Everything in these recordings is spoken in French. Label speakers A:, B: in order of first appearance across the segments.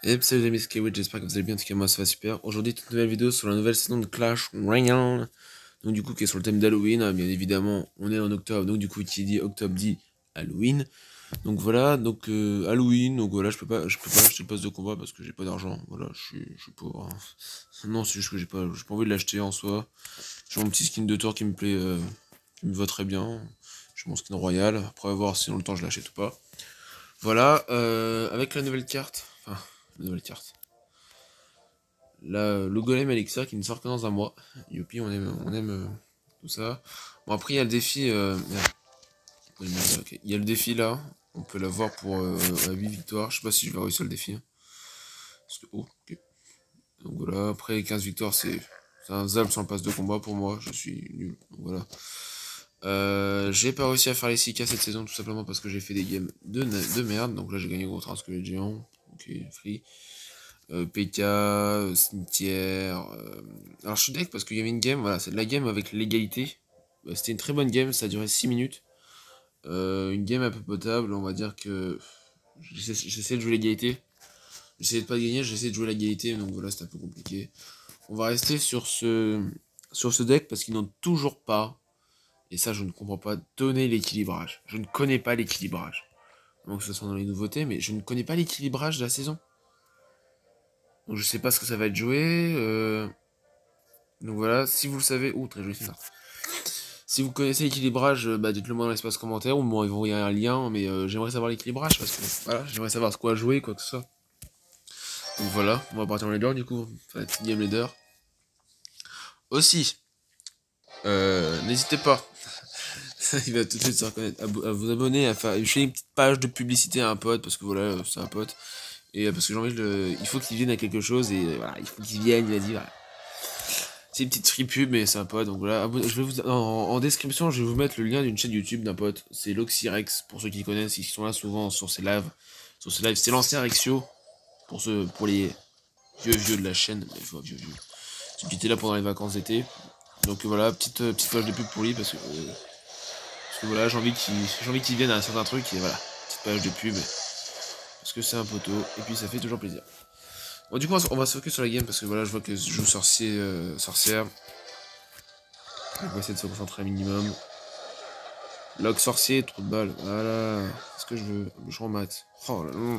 A: Et salut les amis, c'est Skyway, j'espère que vous allez bien, en tout cas moi ça va super. Aujourd'hui, toute nouvelle vidéo sur la nouvelle saison de Clash Royale. Donc du coup, qui est sur le thème d'Halloween, hein, bien évidemment, on est en octobre, donc du coup, qui dit octobre dit Halloween. Donc voilà, donc Halloween, donc voilà, je peux pas acheter le pass de combat parce que j'ai pas d'argent, voilà, je suis pauvre. Hein. Non, c'est juste que j'ai pas envie de l'acheter en soi. J'ai mon petit skin de tour qui me va très bien. J'ai mon skin royal, après on va voir si dans le temps je l'achète ou pas. Voilà, avec la nouvelle carte, enfin, la nouvelle carte. Là, le golem Elixir qui ne sort que dans un mois. Youpi, on aime tout ça. Bon, après, il y a le défi. Ok. Il y a le défi là. On peut l'avoir pour 8 victoires. Je sais pas si je vais réussir le défi. Hein. Parce que, oh, ok. Donc voilà, après 15 victoires, c'est un zap sans le passe de combat pour moi. Je suis nul. Donc voilà. J'ai pas réussi à faire les 6K cette saison tout simplement parce que j'ai fait des games de merde. Donc là, j'ai gagné contre un squelette géant. Ok, free. PK, cimetière. Alors je suis deck parce qu'il y avait une game, voilà, c'est de la game avec l'égalité. C'était une très bonne game, ça a duré 6 minutes. Une game un peu potable, on va dire que j'essaie de jouer l'égalité. J'essayais de pas gagner, j'essaie de jouer l'égalité, donc voilà, c'est un peu compliqué. On va rester sur ce deck parce qu'ils n'ont toujours pas, et ça je ne comprends pas, donné l'équilibrage. Je ne connais pas l'équilibrage. Donc ce sont dans les nouveautés, mais je ne connais pas l'équilibrage de la saison. Donc je sais pas ce que ça va être joué. Donc voilà, si vous le savez, très joli ça. Si vous connaissez l'équilibrage, dites-le moi dans l'espace commentaire ou moi ils vont envoyer un lien, mais j'aimerais savoir l'équilibrage parce que voilà, j'aimerais savoir ce quoi jouer, quoi que ce soit. Donc voilà, on va partir en leader du coup, ça va être game leader. Aussi, n'hésitez pas, il va tout de suite se reconnaître, à vous abonner, à faire, je fais une petite page de publicité à un pote parce que voilà, c'est un pote. Et parce que j'ai envie de il faut qu'il vienne à quelque chose et voilà, il faut qu'il vienne, il a dit voilà. C'est une petite free pub, mais sympa. Donc voilà, je vais en description, je vais vous mettre le lien d'une chaîne YouTube d'un pote. C'est Loxirex, pour ceux qui connaissent, ils sont là souvent sur ces lives. C'est l'ancien Rexio, pour les vieux de la chaîne. Mais je vois vieux. Celui qui était là pendant les vacances d'été. Donc voilà, petite page de pub pour lui, parce que voilà, j'ai envie qu'il vienne à un certain truc, et voilà, petite page de pub. Parce que c'est un poteau, et puis ça fait toujours plaisir. Bon, du coup, on va se focus sur la game, parce que voilà, je vois que je joue sorcière. On va essayer de se concentrer un minimum. Log sorcier, trou de balle. Voilà. C'est ce que je veux. Je max. Oh là là.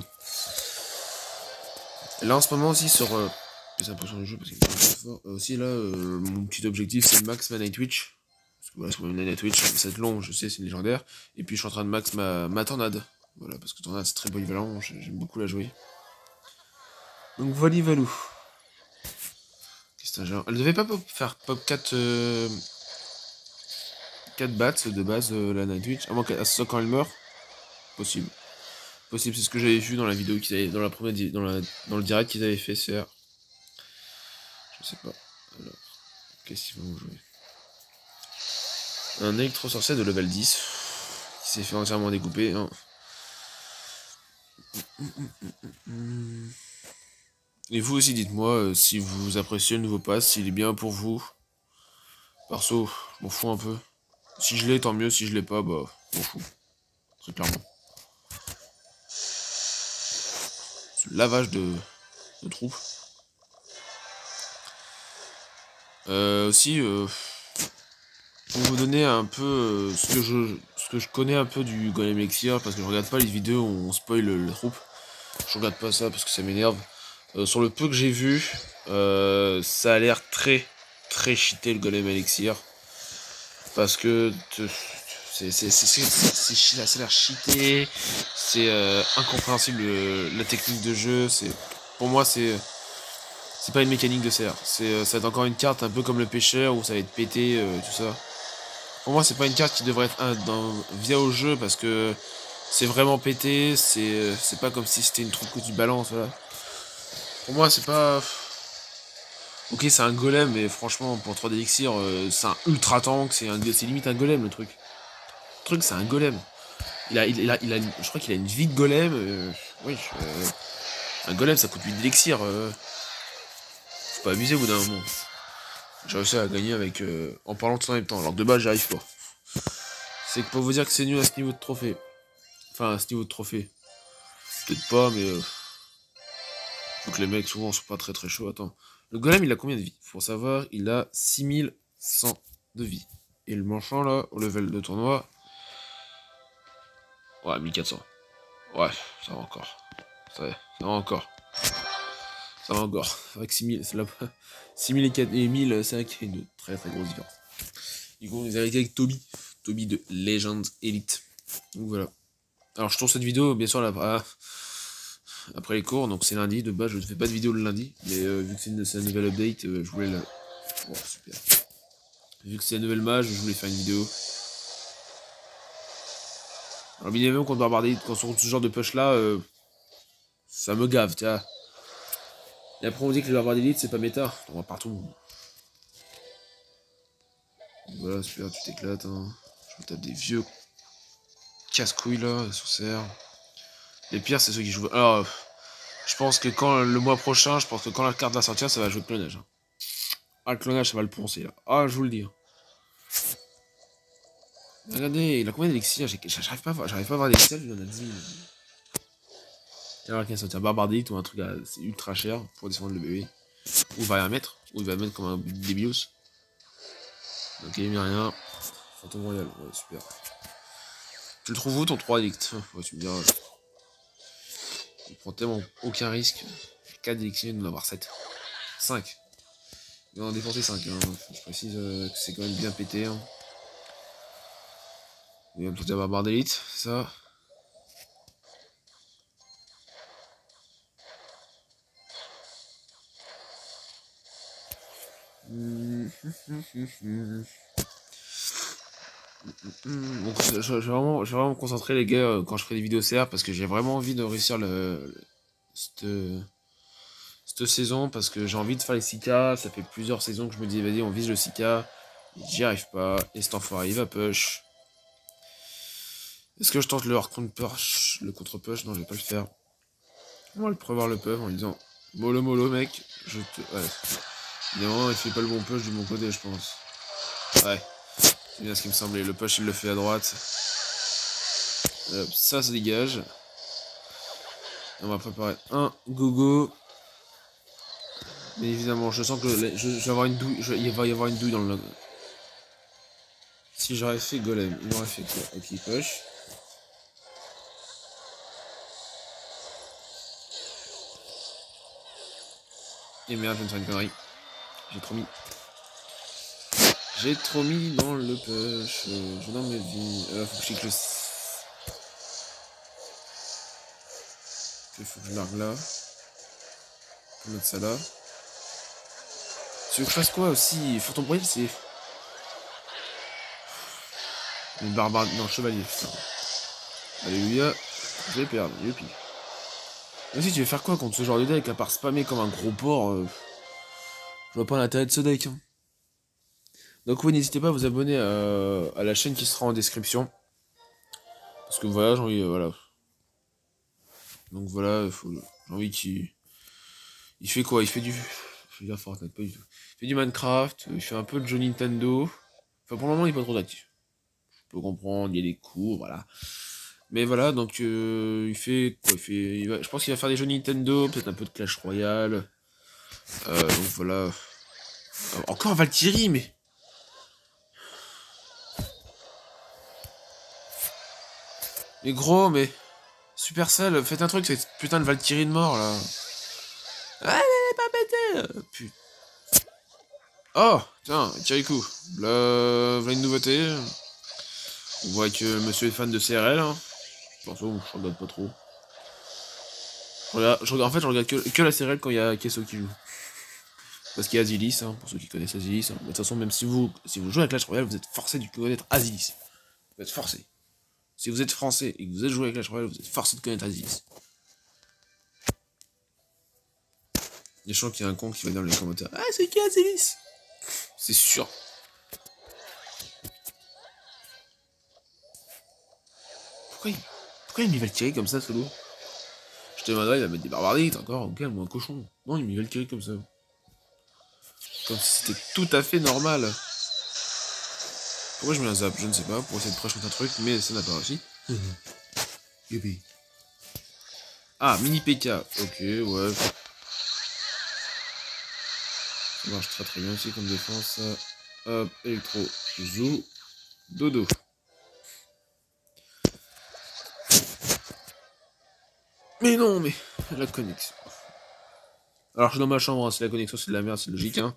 A: Là en ce moment aussi sur. J'ai l'impression du jeu parce qu'il est très fort. Aussi là, mon petit objectif c'est max mana Twitch. Parce que voilà, c'est une mana Twitch, ça va être long, je sais, c'est une légendaire. Et puis je suis en train de max ma tornade. Voilà, parce que tornade c'est très polyvalent, j'aime beaucoup la jouer. Donc voilà, Valou. Qu'est-ce que c'est un genre. Elle devait pas faire pop 4. 4 bats de base, la Night Twitch. À moins qu'elle soit quand elle meurt. Possible. Possible, c'est ce que j'avais vu dans la vidéo qu'ils avaient, dans la première, dans le direct qu'ils avaient fait faire. Je sais pas. Alors, qu'est-ce qu'ils vont jouer? Un électro sorcier de level 10 qui s'est fait entièrement découper. Hein. Et vous aussi, dites-moi si vous appréciez le nouveau pass, s'il est bien pour vous. Perso, je m'en fous un peu. Si je l'ai, tant mieux. Si je l'ai pas, bah, je m'en fous. Très clairement. Ce lavage de troupes. Aussi, pour vous donner un peu ce que je connais un peu du Golem Elixir, parce que je regarde pas les vidéos où on spoil le troupe. Je regarde pas ça parce que ça m'énerve. Sur le peu que j'ai vu, ça a l'air très cheaté le Golem Elixir. Parce que ça a l'air cheaté, c'est incompréhensible la technique de jeu. Pour moi c'est pas une mécanique de CR. Ça va être encore une carte un peu comme le pêcheur où ça va être pété, tout ça. Pour moi, c'est pas une carte qui devrait être via au jeu parce que c'est vraiment pété. C'est pas comme si c'était une troupe que tu balances. Voilà. Pour moi, c'est pas. Ok, c'est un golem, mais franchement, pour 3 d'élixir, c'est un ultra tank. C'est limite un golem le truc. Le truc, c'est un golem. Je crois qu'il a une vie de golem. Oui, un golem, ça coûte 8 d'élixir. Faut pas abuser au bout d'un moment. J'ai réussi à gagner en parlant tout en même temps. Alors que de base, j'y arrive pas. C'est pour vous dire que c'est nul à ce niveau de trophée. Enfin, à ce niveau de trophée. Peut-être pas, mais Faut que les mecs souvent sont pas très chauds. Attends. Le golem il a combien de vie? Faut savoir, il a 6100 de vie. Et le manchant là, au level de tournoi. Ouais, 1400. Ouais, ça va encore. Ça va encore. Ça va encore. C'est vrai que 6000, c'est là. 6000 et 4000, c'est vrai qu'il y a une très grosse différence. Du coup, on est avec Toby. Toby de Legends Elite. Donc voilà. Alors je tourne cette vidéo, bien sûr, là, après les cours, donc c'est lundi. De base, je ne fais pas de vidéo le lundi. Mais vu que c'est un nouvel update, je voulais la. Oh, super. Vu que c'est un nouvel mage, je voulais faire une vidéo. Alors, bien évidemment, quand on se rend ce genre de push là, ça me gave, tu vois. Et après, on dit que le barbare d'élite, c'est pas méta. On va partout. Voilà, super, tu t'éclates. Hein. Je me tape des vieux casse-couilles là, sur serre. Les pires, c'est ceux qui jouent. Alors, je pense que le mois prochain, je pense que quand la carte va sortir, ça va jouer clonage. Hein. Ah, le clonage, ça va le poncer là. Ah, je vous le dis. Hein. Regardez, il a combien d'élixir? J'arrive pas à voir d'élixir, il en a 10 000. Il va qu'il sortir barbardite ou un truc c'est ultra cher pour descendre le bébé. Ou il va rien mettre, ou il va mettre comme un débios. Ok, il met rien. Fantôme Royal, ouais, super. Tu le trouves où ton 3 élixirs? Ouais, tu me diras. Il prend tellement aucun risque. 4 élixirs, il doit en avoir 7. 5. Il va en défoncer 5. Hein. Je précise que c'est quand même bien pété. Hein. Il va me sortir barbare d'élite, c'est ça. Donc, je vais vraiment me concentrer les gars quand je ferai des vidéos CR parce que j'ai vraiment envie de réussir cette saison parce que j'ai envie de faire les 6K. Ça fait plusieurs saisons que je me dis vas-y on vise le 6K. J'y arrive pas. Et cet enfoiré il va push. Est-ce que je tente le contre-push? Le contre-push? Non, je vais pas le faire. On va le prévoir le puff en lui disant mollo mec. Je te. Ouais. Évidemment il fait pas le bon push du bon côté je pense. Ouais. C'est bien ce qui me semblait. Le push il le fait à droite. Hop, ça dégage. Et on va préparer un gogo. Mais évidemment, je sens que je vais avoir une douille. Il va y avoir une douille dans le. Si j'aurais fait golem, il aurait fait quoi? Ok, push. Et merde, je viens de faire une connerie. J'ai trop mis. J'ai trop mis dans le push. Je dans mes vies. Faut que je check le. Il faut que je largue là. Je vais mettre ça là. Tu veux que je fasse quoi aussi? Fantôme Royal, c'est. Une barbare. Non, chevalier, putain. Alléluia. Je vais perdre, youpi. Mais si tu veux faire quoi contre ce genre de deck à part spammer comme un gros porc je vois pas l'intérêt de ce deck. Hein. Donc oui, n'hésitez pas à vous abonner à la chaîne qui sera en description. Parce que voilà, j'ai envie, voilà. Donc voilà, j'ai envie qu'il... Il fait quoi? Il fait du... Je veux dire Fortnite, pas du tout. Il fait du Minecraft, il fait un peu de jeu Nintendo. Enfin pour le moment il est pas trop actif. Je peux comprendre, il y a des cours, voilà. Mais voilà, donc il fait quoi? Je pense qu'il va faire des jeux Nintendo, peut-être un peu de Clash Royale. Donc voilà. Encore Valkyrie, mais... Mais gros, mais... Supercell, faites un truc, cette putain de Valkyrie de mort, là. Ah, elle est pas pétée putain. Oh, tiens, Kirikou. Voilà une nouveauté. On voit que monsieur est fan de CRL. Hein. Bon, ça, je regarde pas trop. En fait, je regarde que la CRL quand il y a Kesso qui joue. Parce qu'il y a Azilis, hein, pour ceux qui connaissent Azilis. Hein. Mais de toute façon, même si vous jouez à Clash Royale, vous êtes forcé de connaître Azilis. Vous êtes forcé. Si vous êtes français et que vous êtes joué à Clash Royale, vous êtes forcé de connaître Azilis. Il y a qu'il y a un con qui va dire dans les commentaires. Ah, c'est qui Azilis? C'est sûr. Pourquoi il me Valkyrie comme ça, solo? Je te demanderais, il va mettre des barbardites encore, au calme, ou un cochon. Non, il me Valkyrie comme ça. Comme si c'était tout à fait normal. Pourquoi je mets un zap? Je ne sais pas, pour essayer de prêcher un truc, mais ça n'a pas réussi. Youpi. Ah, mini PK. Ok, ouais. Ça marche très très bien aussi comme défense. Hop, électro, zou, dodo. Mais non, mais la connexion. Alors je suis dans ma chambre, hein. Si la connexion c'est de la merde, c'est logique. Hein.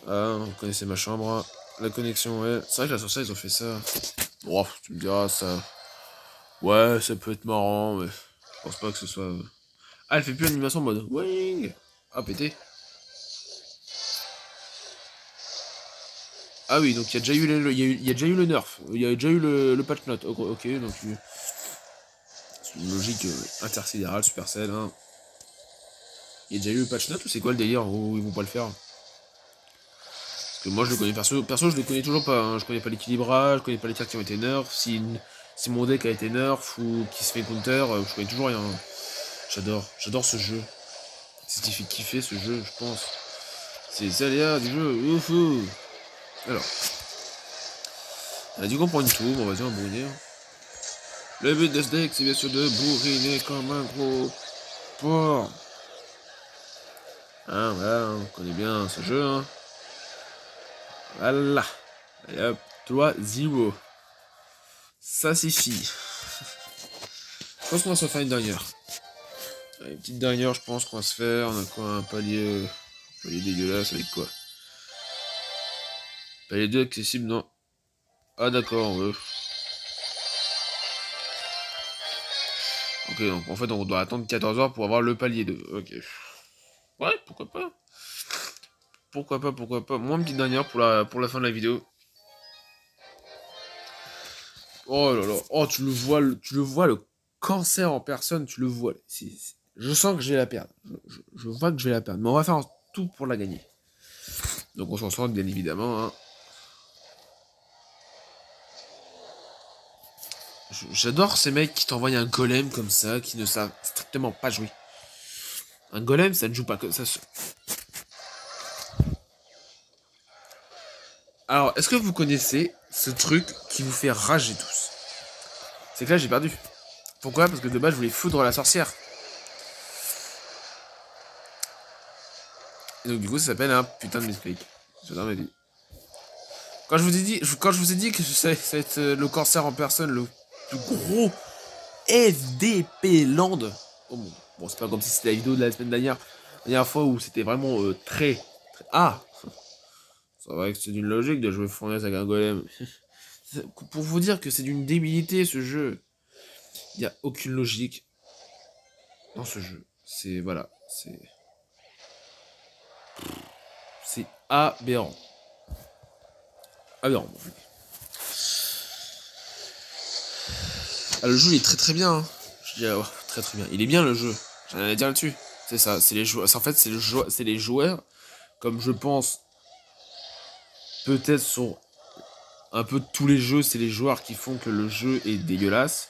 A: Vous connaissez ma chambre. Hein. La connexion, ouais. C'est vrai que la sorcière, ils ont fait ça. Oh, tu me diras, ça... Ouais, ça peut être marrant, mais je pense pas que ce soit... Ah, elle fait plus l'animation en mode wing. Ah, pété. Ah oui, donc il y a déjà eu il y a déjà eu le nerf. Il y a déjà eu le patch note. Ok, donc c'est une logique intersidérale, Supercell. Hein. Il y a déjà eu le patch note ou c'est quoi le délire où ils vont pas le faire? Parce que moi je le connais perso je le connais toujours pas. Hein. Je connais pas l'équilibrage, je connais pas les cartes qui ont été nerf. Si mon deck a été nerf ou qui se fait counter, je connais toujours rien. Hein. J'adore ce jeu. C'est ce qui fait kiffer ce jeu, je pense. C'est les aléas du jeu. Oufou. Alors, on a dit qu'on prend une tour, on va dire un bourriner. Le but de ce deck, c'est bien sûr de bourriner comme un gros porc. Hein, voilà, on connaît bien ce jeu. Hein. Voilà. Et hop, 3-0. Ça suffit. Je pense qu'on va se faire une dernière. Allez, une petite dernière, je pense qu'on va se faire. On a quoi? Un palier dégueulasse avec quoi? Palier 2 accessible, non. Ah d'accord, ouais. Ok, donc en fait on doit attendre 14 heures pour avoir le palier 2. Ok. Ouais, pourquoi pas. Pourquoi pas. Moi, une petite dernière pour la fin de la vidéo. Oh là là. Oh, tu le vois, le cancer en personne, tu le vois. Je sens que je vais la perdre. Je vois que je vais la perdre. Mais on va faire tout pour la gagner. Donc on s'en sort, bien évidemment. Hein. J'adore ces mecs qui t'envoient un golem comme ça, qui ne savent strictement pas jouer. Un golem, ça ne joue pas que ça. Alors, est-ce que vous connaissez ce truc qui vous fait rager tous? C'est que là, j'ai perdu. Pourquoi? Parce que de base, je voulais foudre la sorcière. Et donc, du coup, ça s'appelle un putain de misclick. J'adore ma vie. Quand je vous ai dit que ça va être le cancer en personne, le plus gros FDP Land. Oh bon, c'est pas comme si c'était la vidéo de la semaine dernière fois où c'était vraiment très... Ah, c'est vrai que c'est d'une logique de jouer fournaise avec un golem. Pour vous dire que c'est d'une débilité ce jeu. Il n'y a aucune logique dans ce jeu. C'est... Voilà. C'est aberrant. Aberrant. Ah, le jeu il est très très bien. Hein. Je dis, très très bien. Il est bien le jeu. J'ai rien à dire là-dessus. C'est ça. C'est les joueurs. En fait, c'est les joueurs. Comme je pense. Peut-être sur un peu tous les jeux, c'est les joueurs qui font que le jeu est dégueulasse.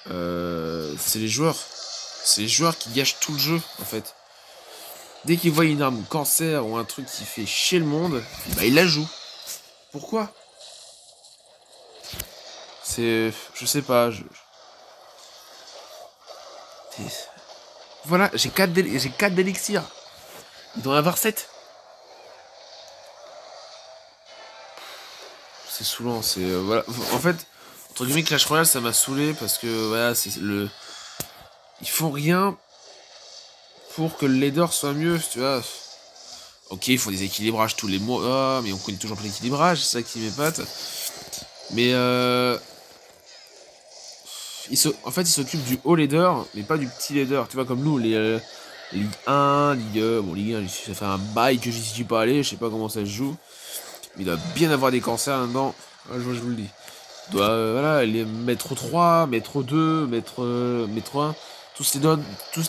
A: C'est les joueurs. C'est les joueurs qui gâchent tout le jeu, en fait. Dès qu'ils voient une arme cancer ou un truc qui fait chier le monde, bah ils la jouent. Pourquoi? C'est... Je sais pas, Voilà, j'ai 4 d'élixir. Il doit en avoir 7. C'est saoulant, c'est... voilà. En fait, entre guillemets, Clash Royale, ça m'a saoulé parce que, voilà, c'est le... Ils font rien pour que le leader soit mieux, tu vois. Ok, il faut des équilibrages tous les mois. Ah, mais on connaît toujours pas l'équilibrage, c'est ça qui m'épate. Mais en fait, il s'occupe du haut leader, mais pas du petit leader. Tu vois, comme nous, les Ligue 1, Ligue... bon, Ligue 1, ça fait un bail que j'y suis pas allé, je sais pas comment ça se joue. Mais il doit bien avoir des cancers là-dedans. Ah, je vous le dis. Il doit, voilà, les métro 3, métro 2, métro 1. Tous les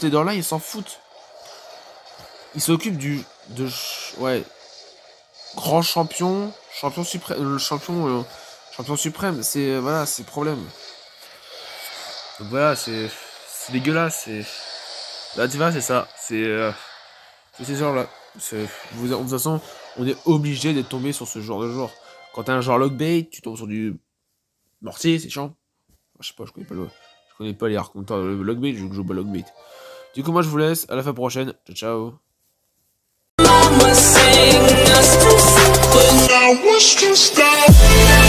A: leaders là, ils s'en foutent. Ils s'occupent ouais, grand champion, champion suprême, champion suprême, c'est voilà, c'est le problème. Donc voilà, c'est dégueulasse, c'est là tu vois, c'est ça, c'est ces genres là. De toute façon, on est obligé d'être tombé sur ce genre de joueur. Quand t'as un genre lockbait, tu tombes sur du mortier, c'est chiant. Je sais pas, je connais pas les raconteurs de lockbait, je joue pas lockbait. Du coup, moi je vous laisse, à la fin prochaine, ciao ciao.
B: mama sang us to sleep, but now we're stressed out.